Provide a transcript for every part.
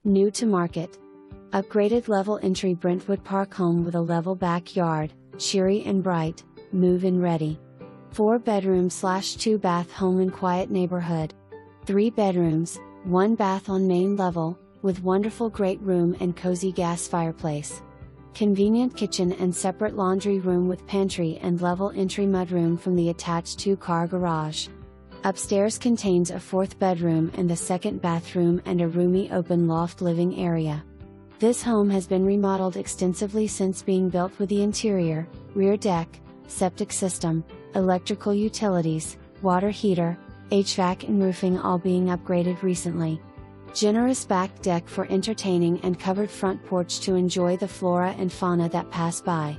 New to market. Upgraded level entry Brentwood Park home with a level backyard, cheery and bright, move-in ready. 4-bedroom/2 bath home in quiet neighborhood. 3 bedrooms, 1 bath on main level, with wonderful great room and cozy gas fireplace. Convenient kitchen and separate laundry room with pantry and level entry mudroom from the attached 2-car garage. Upstairs contains a 4th bedroom and a 2nd bathroom and a roomy open loft living area. This home has been remodeled extensively since being built with the interior, rear deck, septic system, electrical utilities, water heater, HVAC and roofing all being upgraded recently. Generous back deck for entertaining and covered front porch to enjoy the flora and fauna that pass by.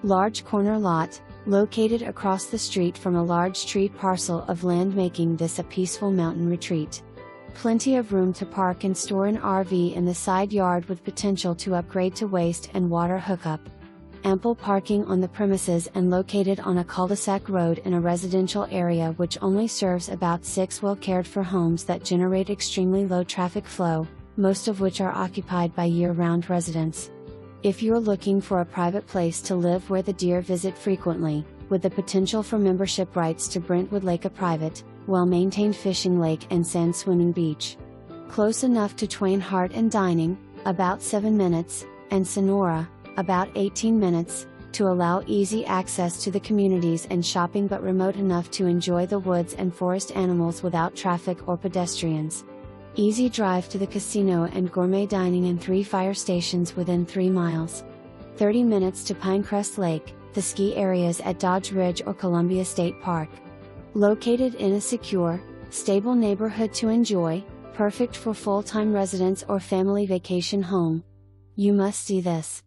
Large corner lot, located across the street from a large tree parcel of land, making this a peaceful mountain retreat. Plenty of room to park and store an RV in the side yard with potential to upgrade to waste and water hookup. Ample parking on the premises and located on a cul-de-sac road in a residential area which only serves about 6 well-cared-for homes that generate extremely low traffic flow, most of which are occupied by year-round residents. If you're looking for a private place to live where the deer visit frequently, with the potential for membership rights to Brentwood Lake, a private, well-maintained fishing lake and sand swimming beach. Close enough to Twain Harte and dining, about 7 minutes, and Sonora, about 18 minutes, to allow easy access to the communities and shopping, but remote enough to enjoy the woods and forest animals without traffic or pedestrians. Easy drive to the casino and gourmet dining and 3 fire stations within 3 miles. 30 minutes to Pinecrest Lake, the ski areas at Dodge Ridge or Columbia State Park. Located in a secure, stable neighborhood to enjoy, perfect for full-time residents or family vacation home. You must see this.